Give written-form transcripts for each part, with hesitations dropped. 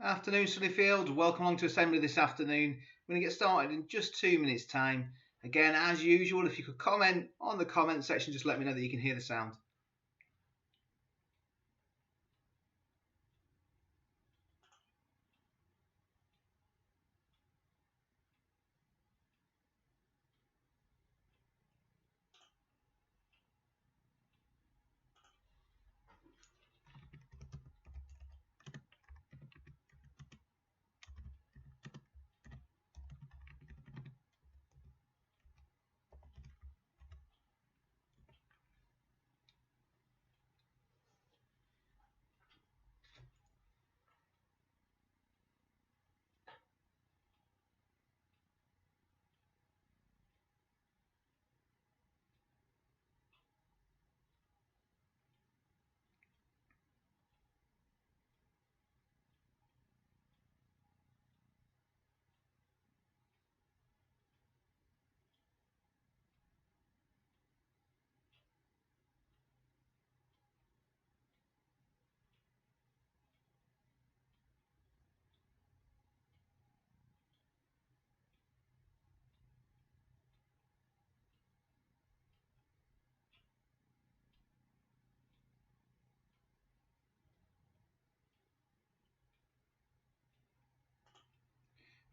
Afternoon, Sunnyfield. Welcome along to Assembly this afternoon. We're going to get started in just 2 minutes' time. Again, as usual, if you could comment on the comment section, just let me know that you can hear the sound.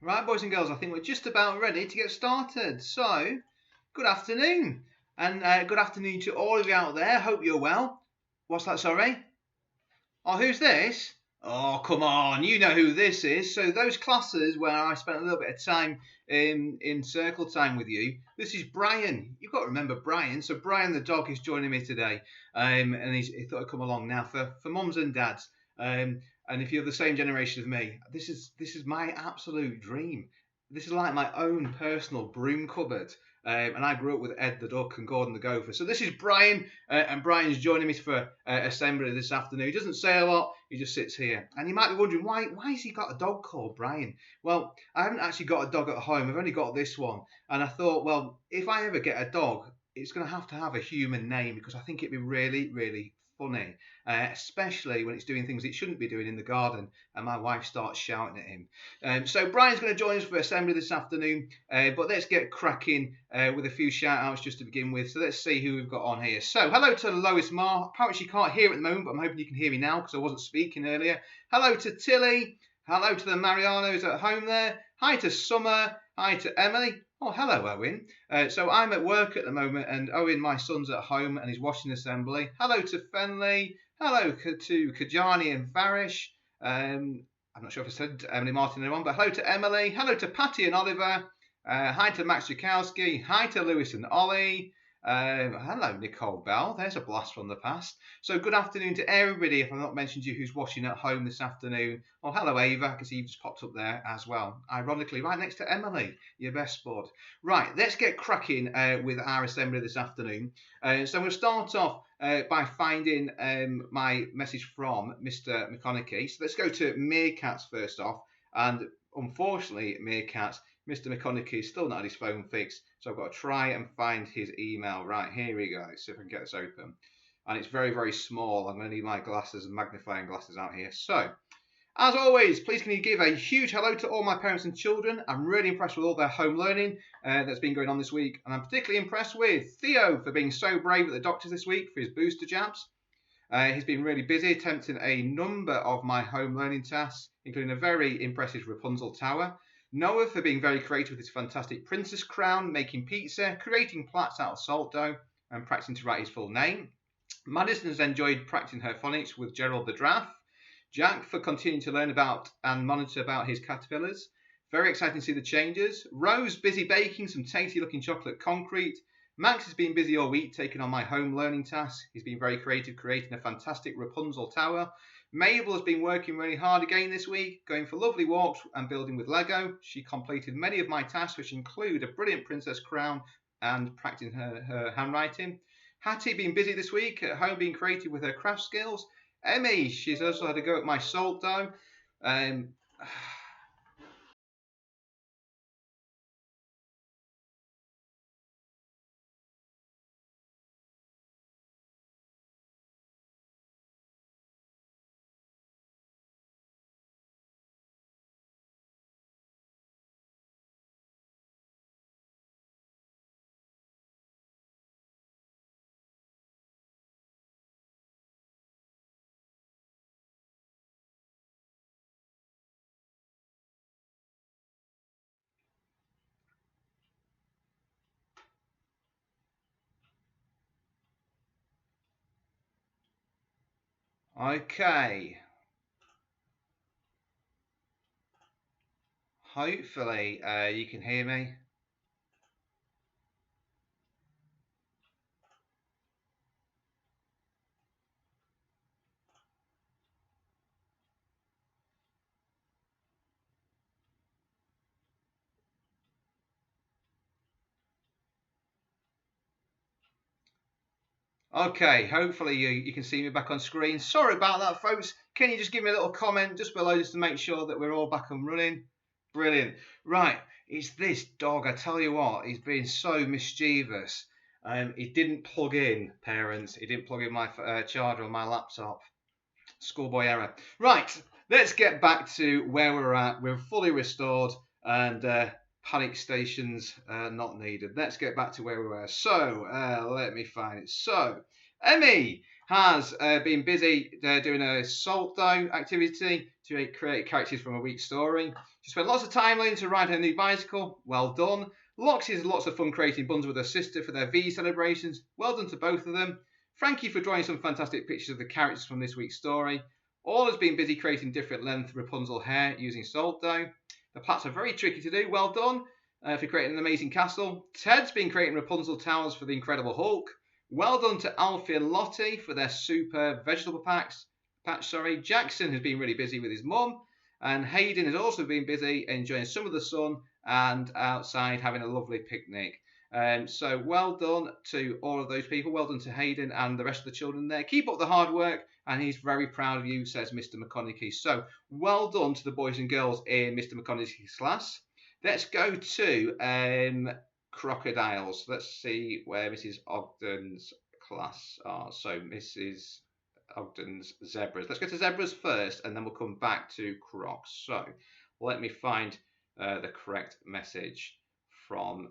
Right, boys and girls, I think we're just about ready to get started. So, good afternoon. And good afternoon to all of you out there. Hope you're well. What's that, sorry? Oh, who's this? Oh, come on, you know who this is. So those classes where I spent a little bit of time in circle time with you, this is Brian. You've got to remember Brian. So Brian the dog is joining me today, and he thought I'd come along now for mums and dads. And if you're the same generation as me, this is my absolute dream. This is like my own personal broom cupboard. And I grew up with Ed the Duck and Gordon the Gopher. So this is Brian, and Brian's joining me for assembly this afternoon. He doesn't say a lot, he just sits here. And you might be wondering, why has he got a dog called Brian? Well, I haven't actually got a dog at home, I've only got this one. And I thought, well, if I ever get a dog, it's going to have a human name, because I think it'd be really, really funny, especially when it's doing things it shouldn't be doing in the garden and my wife starts shouting at him. So Brian's going to join us for assembly this afternoon, but let's get cracking with a few shout outs just to begin with. So let's see who we've got on here. So hello to Lois Marr. Apparently she can't hear at the moment, but I'm hoping you can hear me now because I wasn't speaking earlier. Hello to Tilly. Hello to the Marianos at home there. Hi to Summer. Hi to Emily. Oh, hello, Owen. So I'm at work at the moment, and Owen, my son's at home, and he's watching assembly. Hello to Fenley. Hello to Kajani and Farish. I'm not sure if I said Emily Martin and one, but hello to Emily. Hello to Patty and Oliver. Hi to Max Jakowski. Hi to Lewis and Ollie. Hello, Nicole Bell. There's a blast from the past. So good afternoon to everybody, if I've not mentioned you, who's watching at home this afternoon. Oh, hello, Ava. I can see you've just popped up there as well. Ironically, right next to Emily, your best bud. Right, let's get cracking with our assembly this afternoon. So we'll start off by finding my message from Mr. McConaughey. So let's go to Meerkats first off. And unfortunately, Meerkats, Mr. McConaughey is still not had his phone fixed, so I've got to try and find his email. Right, here we go. Let's see if I can get this open. And it's very, very small. I'm going to need my glasses and magnifying glasses out here. So, as always, please can you give a huge hello to all my parents and children. I'm really impressed with all their home learning that's been going on this week. And I'm particularly impressed with Theo for being so brave at the doctors this week for his booster jabs. He's been really busy attempting a number of my home learning tasks, including a very impressive Rapunzel tower. Noah for being very creative with his fantastic princess crown, making pizza, creating plats out of salt dough, and practicing to write his full name. Madison has enjoyed practicing her phonics with Gerald the Giraffe. Jack for continuing to learn about and monitor about his caterpillars. Very exciting to see the changes. Rose busy baking some tasty looking chocolate concrete. Max has been busy all week taking on my home learning tasks. He's been very creative, creating a fantastic Rapunzel tower. Mabel has been working really hard again this week, going for lovely walks and building with Lego. She completed many of my tasks, which include a brilliant princess crown and practicing her handwriting. Hattie been busy this week at home being creative with her craft skills. Emmy, she's also had a go at my salt dough. Okay. Hopefully you can hear me. Okay, hopefully you can see me back on screen. Sorry about that, folks. Can you just give me a little comment just below just to make sure that we're all back and running? Brilliant. Right, it's this dog. I tell you what, he's been so mischievous. He didn't plug in, parents. He didn't plug in my charger on my laptop. Schoolboy error. Right, let's get back to where we're at. We're fully restored and panic stations not needed. Let's get back to where we were. So, let me find it. So, Emmy has been busy doing a salt dough activity to create characters from a week's story. She spent lots of time learning to ride her new bicycle. Well done. Loxy has lots of fun creating buns with her sister for their V celebrations. Well done to both of them. Frankie for drawing some fantastic pictures of the characters from this week's story. All has been busy creating different length Rapunzel hair using salt dough. The plats are very tricky to do. Well done for creating an amazing castle. Ted's been creating Rapunzel towers for the Incredible Hulk. Well done to Alfie and Lottie for their super vegetable patch. Jackson has been really busy with his mum. And Hayden has also been busy enjoying some of the sun and outside having a lovely picnic. So well done to all of those people. Well done to Hayden and the rest of the children there. Keep up the hard work, and he's very proud of you, says Mr. McConaughey. So well done to the boys and girls in Mr. McConaughey's class. Let's go to crocodiles. Let's see where Mrs. Ogden's class are. So Mrs. Ogden's zebras. Let's go to zebras first, and then we'll come back to crocs. So let me find the correct message from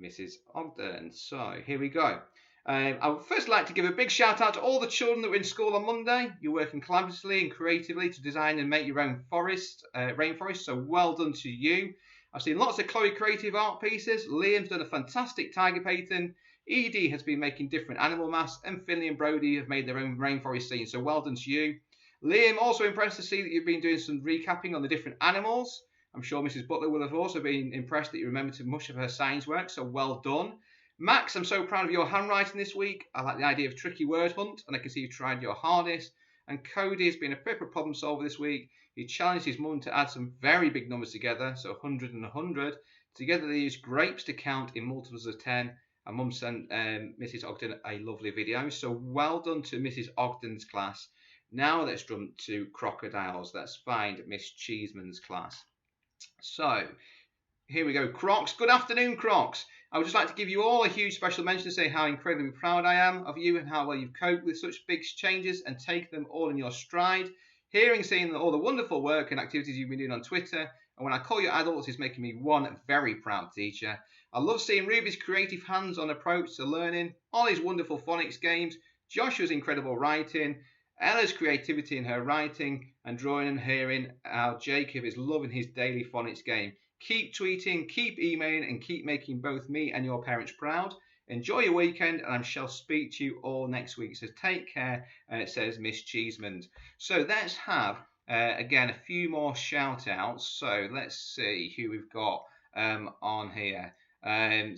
Mrs. Ogden. So here we go. I would first like to give a big shout out to all the children that were in school on Monday. You're working collaboratively and creatively to design and make your own rainforest. So well done to you. I've seen lots of Chloe creative art pieces. Liam's done a fantastic tiger painting. Edie has been making different animal masks, and Finley and Brody have made their own rainforest scene. So well done to you. Liam, also impressed to see that you've been doing some recapping on the different animals. I'm sure Mrs. Butler will have also been impressed that you remembered to much of her science work, so well done. Max, I'm so proud of your handwriting this week. I like the idea of tricky word hunt, and I can see you've tried your hardest. And Cody has been a proper problem solver this week. He challenged his mum to add some very big numbers together, so 100 and 100. Together they used grapes to count in multiples of 10, and Mum sent Mrs. Ogden a lovely video. So well done to Mrs. Ogden's class. Now let's jump to crocodiles. Let's find Miss Cheeseman's class. So, here we go. Crocs. Good afternoon, Crocs. I would just like to give you all a huge special mention to say how incredibly proud I am of you and how well you've coped with such big changes and taken them all in your stride. Hearing, seeing all the wonderful work and activities you've been doing on Twitter, and when I call you adults, is making me one very proud teacher. I love seeing Ruby's creative hands-on approach to learning, Ollie's wonderful phonics games, Joshua's incredible writing, Ella's creativity in her writing and drawing, and hearing how Jacob is loving his daily phonics game. Keep tweeting, keep emailing, and keep making both me and your parents proud. Enjoy your weekend, and I shall speak to you all next week. So take care, says Miss Cheeseman. So let's have, again, a few more shout-outs. So let's see who we've got on here. I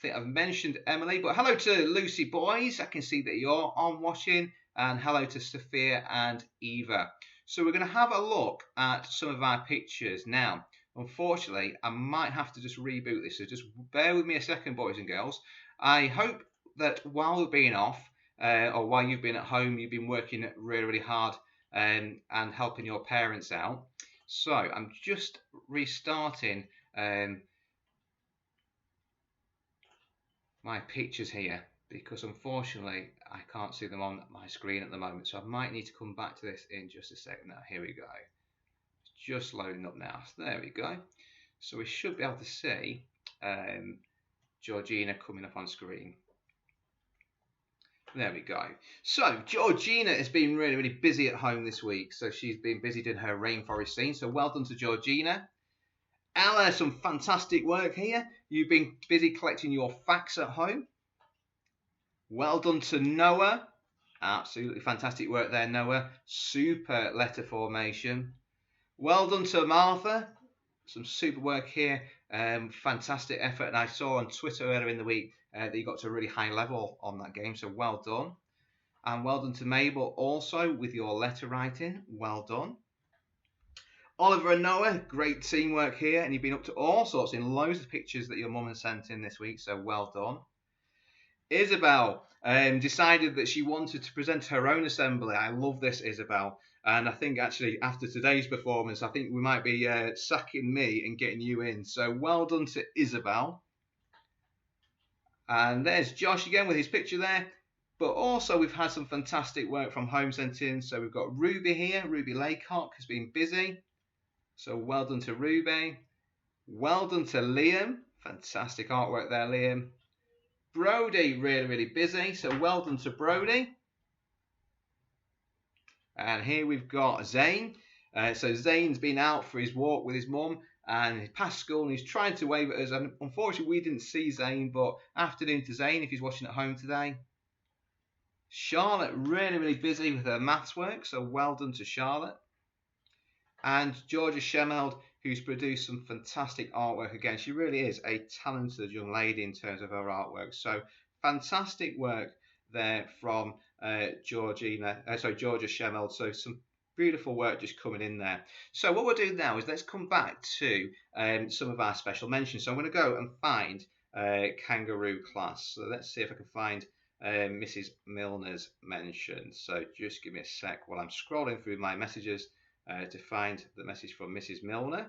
think I've mentioned Emily, but hello to Lucy Boys. I can see that you're on watching, and hello to Sophia and Eva. So we're going to have a look at some of our pictures now. Unfortunately, I might have to just reboot this, so just bear with me a second, boys and girls. I hope that while we've been off, or while you've been at home, you've been working really, really hard and helping your parents out. So I'm just restarting my pictures here, because unfortunately I can't see them on my screen at the moment, so I might need to come back to this in just a second. Now here we go, it's just loading up now. So there we go, so we should be able to see Georgina coming up on screen. There we go. So Georgina has been really, really busy at home this week, so she's been busy doing her rainforest scene, so well done to Georgina. Ella, some fantastic work here. You've been busy collecting your facts at home. Well done to Noah. Absolutely fantastic work there, Noah. Super letter formation. Well done to Martha. Some super work here. Fantastic effort. And I saw on Twitter earlier in the week that you got to a really high level on that game. So well done. And well done to Mabel also with your letter writing. Well done. Oliver and Noah, great teamwork here. And you've been up to all sorts in loads of pictures that your mum has sent in this week. So well done. Isabel decided that she wanted to present her own assembly. I love this, Isabel. And I think actually after today's performance, I think we might be sacking me and getting you in. So well done to Isabel. And there's Josh again with his picture there. But also we've had some fantastic work from home sent in. So we've got Ruby here. Ruby Laycock has been busy. So well done to Ruby. Well done to Liam. Fantastic artwork there, Liam. Brody, really, really busy. So well done to Brody. And here we've got Zane. So Zane's been out for his walk with his mum and he's past school and he's trying to wave at us. And unfortunately, we didn't see Zane, but afternoon to Zane if he's watching at home today. Charlotte, really, really busy with her maths work. So well done to Charlotte. And Georgia Shemeld, who's produced some fantastic artwork again. She really is a talented young lady in terms of her artwork. So fantastic work there from Georgia Shemeld. So some beautiful work just coming in there. So what we'll do now is let's come back to some of our special mentions. So I'm going to go and find Kangaroo Class. So let's see if I can find Mrs. Milner's mention. So just give me a sec while I'm scrolling through my messages to find the message from Mrs. Milner.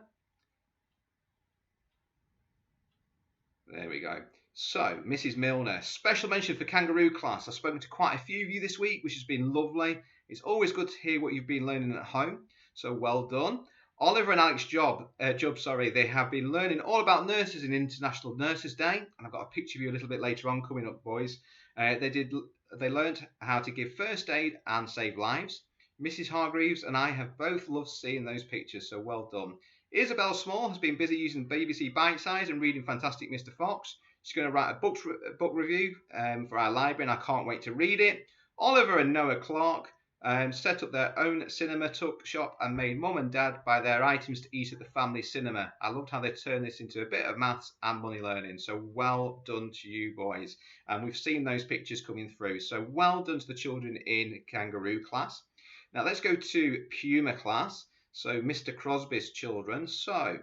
There we go. So, Mrs. Milner, special mention for Kangaroo Class. I've spoken to quite a few of you this week, which has been lovely. It's always good to hear what you've been learning at home. So, well done. Oliver and Alex Job, they have been learning all about nurses in International Nurses Day. And I've got a picture of you a little bit later on coming up, boys. They learned how to give first aid and save lives. Mrs. Hargreaves and I have both loved seeing those pictures, so well done. Isabel Small has been busy using BBC Bite Size and reading Fantastic Mr. Fox. She's going to write a book review for our library, and I can't wait to read it. Oliver and Noah Clark set up their own cinema tuck shop and made mum and dad buy their items to eat at the family cinema. I loved how they turned this into a bit of maths and money learning, so well done to you boys. And we've seen those pictures coming through, so well done to the children in Kangaroo Class. Now let's go to Puma Class. So Mr. Crosby's children. So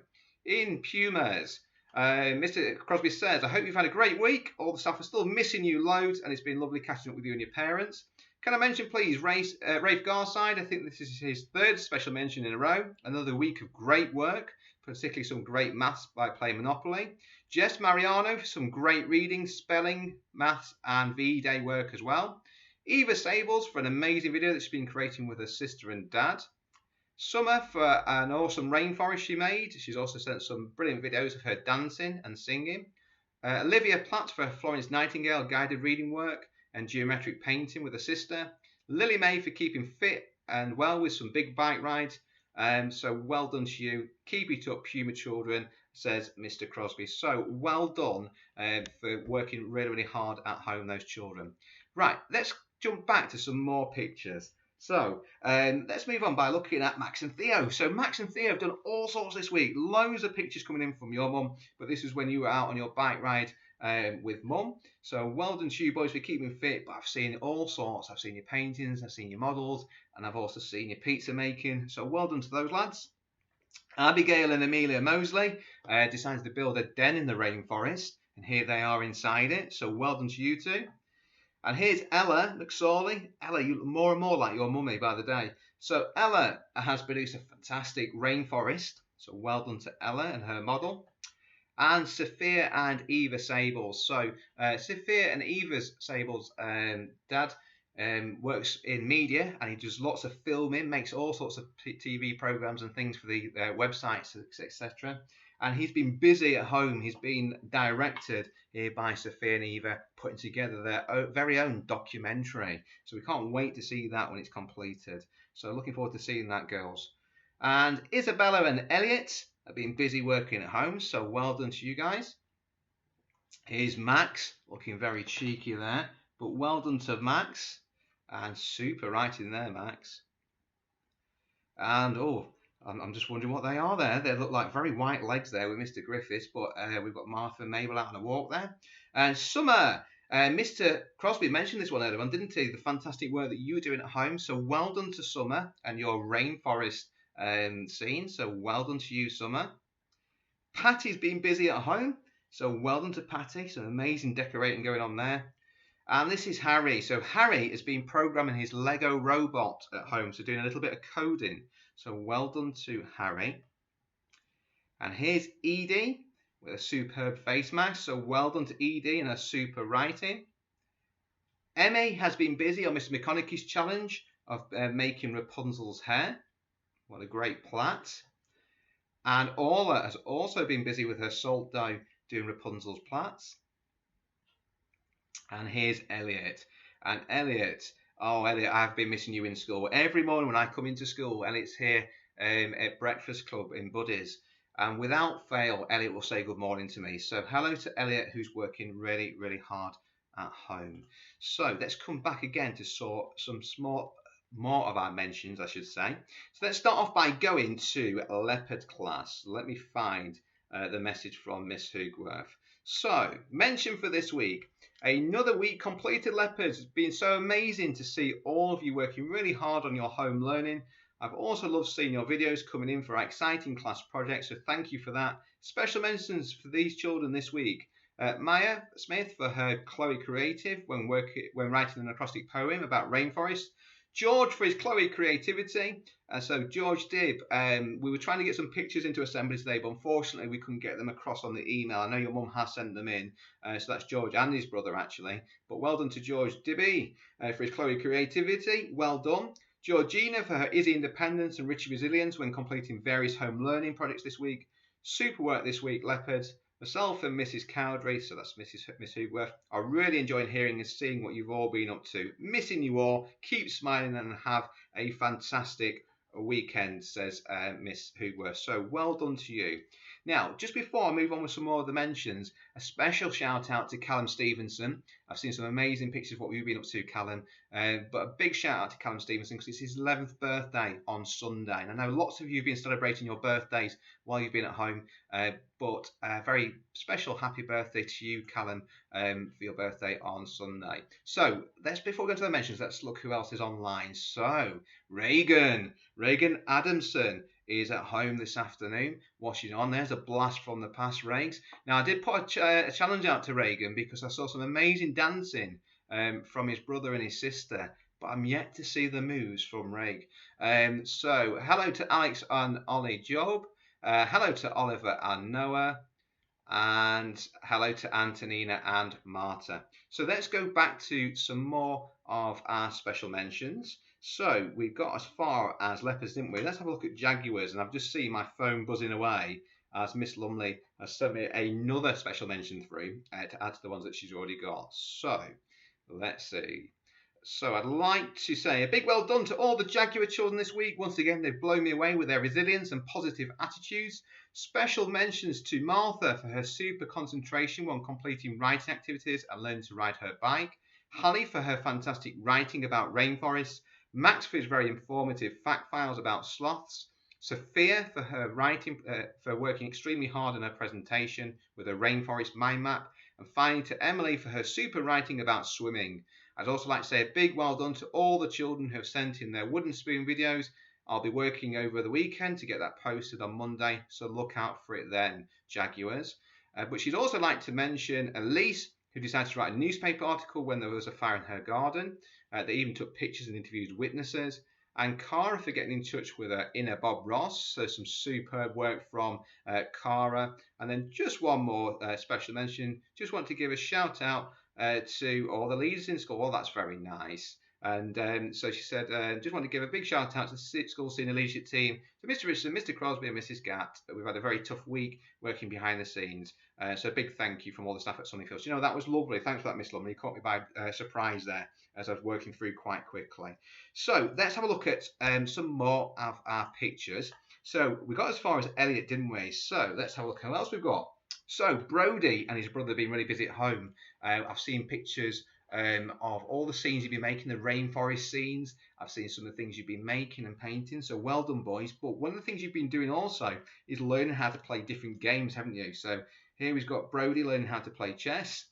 in Pumas, Mr. Crosby says, I hope you've had a great week. All the staff are still missing you loads and it's been lovely catching up with you and your parents. Can I mention please Rafe Garside? I think this is his third special mention in a row. Another week of great work, particularly some great maths by playing Monopoly. Jess Mariano for some great reading, spelling, maths and VE Day work as well. Eva Sables for an amazing video that she's been creating with her sister and dad. Summer for an awesome rainforest she made. She's also sent some brilliant videos of her dancing and singing. Olivia Platt for Florence Nightingale guided reading work and geometric painting with her sister. Lily May for keeping fit and well with some big bike rides. So well done to you. Keep it up, Puma children, says Mr. Crosby. So well done for working really, really hard at home, those children. Right, let's jump back to some more pictures. So let's move on by looking at Max and Theo. So Max and Theo have done all sorts this week. Loads of pictures coming in from your mum, but this is when you were out on your bike ride with mum. So well done to you boys for keeping fit. But I've seen all sorts. I've seen your paintings, I've seen your models, and I've also seen your pizza making. So well done to those lads. Abigail and Amelia Mosley decided to build a den in the rainforest, and here they are inside it. So well done to you two. And here's Ella McSorley. Ella, you look more and more like your mummy by the day. So Ella has produced a fantastic rainforest. So well done to Ella and her model. And Sophia and Eva Sables. So Sophia and Eva Sables' dad works in media and he does lots of filming, makes all sorts of TV programs and things for the websites, etc. And he's been busy at home. He's been directed here by Sophia and Eva, putting together their very own documentary. So we can't wait to see that when it's completed. So looking forward to seeing that, girls. And Isabella and Elliot have been busy working at home. So well done to you guys. Here's Max, looking very cheeky there. But well done to Max. And super writing there, Max. And I'm just wondering what they are there. They look like very white legs there with Mr. Griffiths, but we've got Martha and Mabel out on a walk there. And Summer, Mr. Crosby mentioned this one earlier on, didn't he? The fantastic work that you were doing at home. So well done to Summer and your rainforest scene. So well done to you, Summer. Patty's been busy at home. So well done to Patty. Some amazing decorating going on there. And this is Harry. So Harry has been programming his Lego robot at home, so doing a little bit of coding. So well done to Harry. And here's Edie with a superb face mask. So well done to Edie and her super writing. Emmy has been busy on Mr. McConaughey's challenge of making Rapunzel's hair. What a great plait. And Orla has also been busy with her salt dough doing Rapunzel's plaits. And here's Elliot. And Elliot, Elliot, I've been missing you in school. Every morning when I come into school, Elliot's here at Breakfast Club in Buddies. And without fail, Elliot will say good morning to me. So hello to Elliot, who's working really, really hard at home. So let's come back again to sort some more of our mentions, I should say. So let's start off by going to Leopard class. Let me find the message from Miss Hoogworth. So, mention for this week. Another week completed, Leopards. It's been so amazing to see all of you working really hard on your home learning. I've also loved seeing your videos coming in for exciting class projects, so thank you for that. Special mentions for these children this week. Maya Smith for her Chloe Creative when writing an acrostic poem about rainforest. George for his Chloe creativity. So George Dibb, we were trying to get some pictures into assembly today, but unfortunately we couldn't get them across on the email. I know your mum has sent them in, so that's George and his brother actually. But well done to George Dibby for his Chloe creativity. Well done. Georgina for her Izzy independence and Richie resilience when completing various home learning projects this week. Super work this week, Leopards. Myself and Mrs. Cowdery, so that's Miss Hoogworth, are really enjoying hearing and seeing what you've all been up to. Missing you all. Keep smiling and have a fantastic weekend, says Miss Hoogworth. So well done to you. Now, just before I move on with some more of the mentions, a special shout out to Callum Stevenson. I've seen some amazing pictures of what you've been up to, Callum. But a big shout out to Callum Stevenson because it's his 11th birthday on Sunday. And I know lots of you have been celebrating your birthdays while you've been at home. But a very special happy birthday to you, Callum, for your birthday on Sunday. So before we go to the mentions, let's look who else is online. So Reagan Adamson is at home this afternoon watching on. There's a blast from the past, Regs. Now, I did put a challenge out to Reagan because I saw some amazing dancing from his brother and his sister, but I'm yet to see the moves from Reg. So, hello to Alex and Ollie Job. Hello to Oliver and Noah. And hello to Antonina and Marta. So let's go back to some more of our special mentions. So we've got as far as leopards, didn't we? Let's have a look at jaguars. And I've just seen my phone buzzing away as Miss Lumley has sent me another special mention through to add to the ones that she's already got. So let's see. So I'd like to say a big well done to all the Jaguar children this week. Once again, they've blown me away with their resilience and positive attitudes. Special mentions to Martha for her super concentration when completing writing activities and learning to ride her bike. Hallie for her fantastic writing about rainforests. Max for his very informative fact files about sloths. Sophia for her writing, for working extremely hard on her presentation with a rainforest mind map. And finally to Emily for her super writing about swimming. I'd also like to say a big well done to all the children who have sent in their wooden spoon videos. I'll be working over the weekend to get that posted on Monday, so look out for it then, Jaguars. But she'd also like to mention Elise, who decided to write a newspaper article when there was a fire in her garden. They even took pictures and interviewed witnesses. And Cara for getting in touch with her inner Bob Ross, so some superb work from Cara. And then just one more special mention, just want to give a shout out to all the leaders in school. Well, that's very nice. And so she said, just want to give a big shout out to the school senior leadership team, to Mr. Richardson, Mr. Crosby and Mrs. Gatt. We've had a very tough week working behind the scenes. So a big thank you from all the staff at Sunnyfields. You know, that was lovely. Thanks for that, Miss Lumley. You caught me by surprise there as I was working through quite quickly. So let's have a look at some more of our pictures. So we got as far as Elliot, didn't we? So let's have a look at what else we've got. So Brody and his brother have been really busy at home. I've seen pictures of all the scenes you've been making, the rainforest scenes. I've seen some of the things you've been making and painting, so well done, boys. But one of the things you've been doing also is learning how to play different games, haven't you? So here we've got Brody learning how to play chess,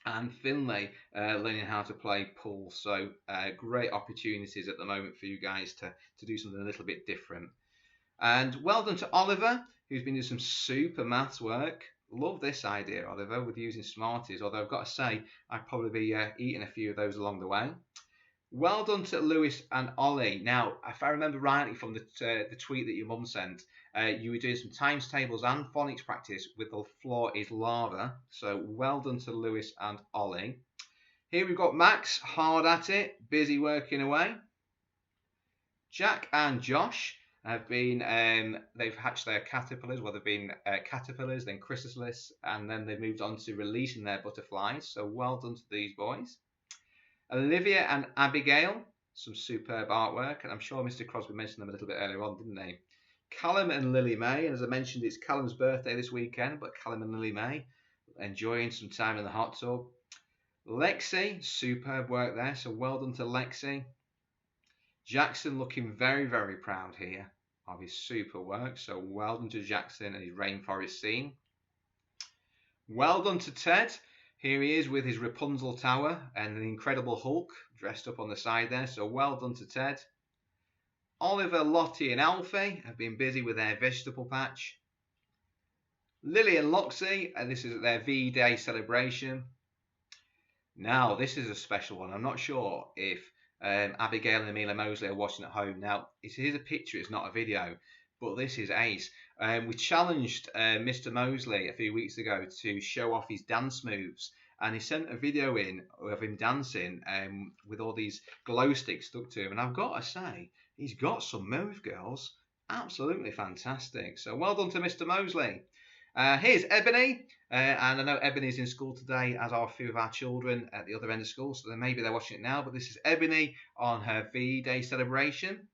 and Finlay learning how to play pool. So great opportunities at the moment for you guys to do something a little bit different. And well done to Oliver, who's been doing some super maths work. Love this idea, Oliver, with using Smarties, although I've got to say, I'd probably be eating a few of those along the way. Well done to Lewis and Ollie. Now, if I remember rightly from the tweet that your mum sent, you were doing some times tables and phonics practice with the floor is lava. So well done to Lewis and Ollie. Here we've got Max, hard at it, busy working away. Jack and Josh have been, they've hatched their caterpillars. Well, they've been caterpillars, then chrysalis, and then they've moved on to releasing their butterflies. So well done to these boys. Olivia and Abigail, some superb artwork, and I'm sure Mr. Crosby mentioned them a little bit earlier on, didn't they? Callum and Lily May, and as I mentioned, it's Callum's birthday this weekend, but Callum and Lily May enjoying some time in the hot tub. Lexi, superb work there, so well done to Lexi. Jackson looking very, very proud here of his super work, so well done to Jackson and his rainforest scene. Well done to Ted. Here he is with his Rapunzel tower and the Incredible Hulk dressed up on the side there, so well done to Ted. Oliver, Lottie and Alfie have been busy with their vegetable patch. Lily and Loxie, and this is their V-Day celebration. Now, this is a special one. I'm not sure if Abigail and Amelia Mosley are watching at home. Now, here's a picture, it's not a video, but this is ace. We challenged Mr. Mosley a few weeks ago to show off his dance moves, and he sent a video in of him dancing with all these glow sticks stuck to him, and I've got to say, he's got some moves, girls. Absolutely fantastic. So well done to Mr. Mosley. Here's Ebony, and I know Ebony's in school today, as are a few of our children at the other end of school, so maybe they're watching it now, but this is Ebony on her V-Day celebration.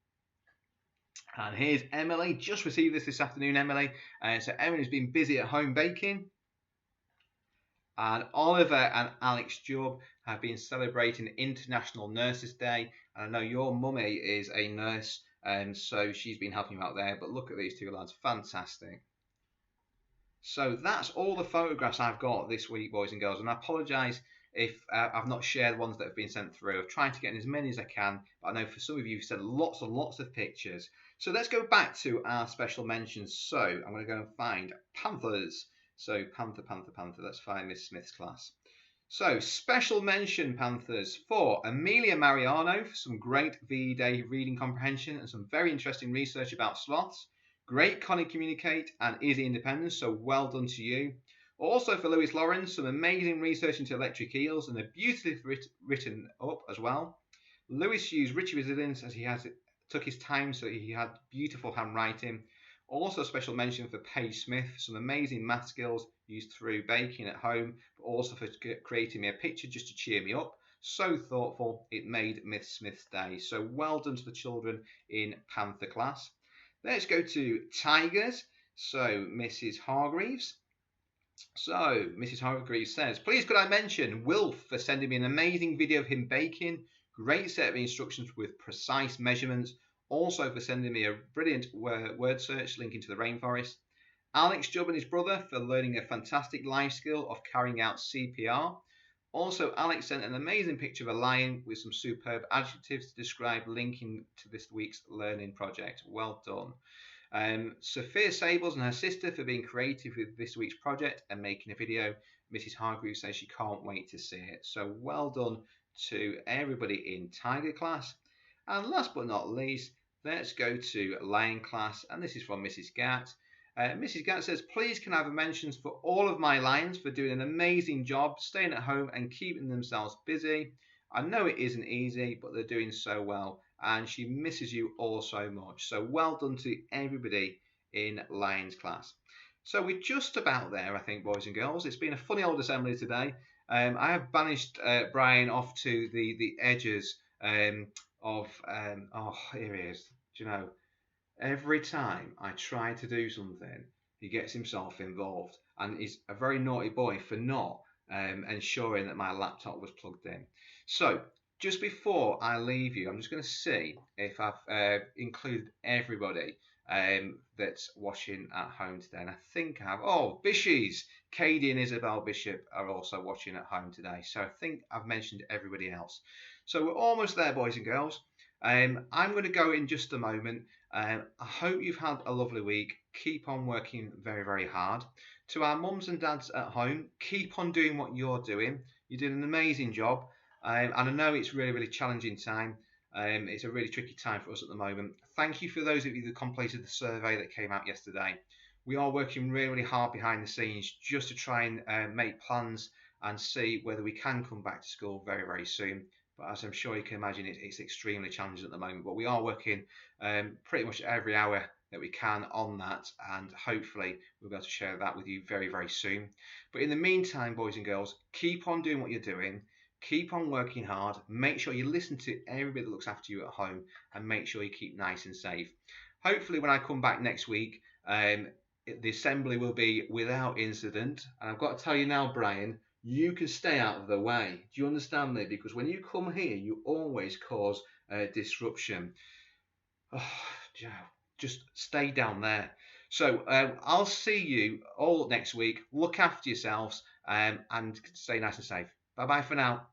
And here's Emily, just received this afternoon, Emily. So Emily's been busy at home baking. And Oliver and Alex Jubb have been celebrating International Nurses Day. And I know your mummy is a nurse, and so she's been helping you out there. But look at these two lads, fantastic. So that's all the photographs I've got this week, boys and girls. And I apologise if I've not shared ones that have been sent through. I've tried to get in as many as I can, but I know for some of you you've sent lots and lots of pictures. So let's go back to our special mentions. So I'm going to go and find Panthers. So Panther, let's find Miss Smith's class. So special mention Panthers for Amelia Mariano for some great V-Day reading comprehension and some very interesting research about sloths. Great Connie Communicate and Easy Independence, so well done to you. Also for Lewis Lawrence, some amazing research into electric eels and they're beautifully written up as well. Lewis used Richie Resilience as he took his time, so he had beautiful handwriting. Also special mention for Paige Smith, some amazing math skills used through baking at home, but also for creating me a picture just to cheer me up. So thoughtful, it made Miss Smith's day. So well done to the children in Panther class. Let's go to Tigers. So Mrs. Hargreaves. So Mrs. Hargreaves says, please could I mention Wilf for sending me an amazing video of him baking. Great set of instructions with precise measurements. Also for sending me a brilliant word search linking to the rainforest. Alex Jubb and his brother for learning a fantastic life skill of carrying out CPR. Also, Alex sent an amazing picture of a lion with some superb adjectives to describe linking to this week's learning project. Well done. Sophia Sables and her sister for being creative with this week's project and making a video. Mrs. Hargreaves says she can't wait to see it. So well done to everybody in Tiger class. And last but not least, let's go to Lion class, and this is from Mrs. Gatt. Mrs. Gatt says, please can I have mentions for all of my lions for doing an amazing job, staying at home and keeping themselves busy. I know it isn't easy, but they're doing so well, and she misses you all so much. So well done to everybody in Lions class. So we're just about there, I think, boys and girls. It's been a funny old assembly today. I have banished Brian off to the edges of here he is. Do you know, every time I try to do something, he gets himself involved, and he's a very naughty boy for not ensuring that my laptop was plugged in. So just before I leave you, I'm just going to see if I've included everybody that's watching at home today. And I think I have. Oh, Bishies, Katie and Isabel Bishop are also watching at home today. So I think I've mentioned everybody else. So we're almost there, boys and girls. I'm going to go in just a moment. I hope you've had a lovely week. Keep on working very, very hard. To our mums and dads at home, keep on doing what you're doing. You're doing an amazing job. And I know it's really, really challenging time. It's a really tricky time for us at the moment. Thank you for those of you that completed the survey that came out yesterday. We are working really, really hard behind the scenes just to try and make plans and see whether we can come back to school very, very soon. But as I'm sure you can imagine, it's extremely challenging at the moment. But we are working pretty much every hour that we can on that, and hopefully we'll be able to share that with you very, very soon. But in the meantime, boys and girls, keep on doing what you're doing. Keep on working hard. Make sure you listen to everybody that looks after you at home, and make sure you keep nice and safe. Hopefully, when I come back next week, the assembly will be without incident. And I've got to tell you now, Brian, you can stay out of the way. Do you understand me? Because when you come here, you always cause disruption. Oh, just stay down there. So I'll see you all next week. Look after yourselves and stay nice and safe. Bye bye for now.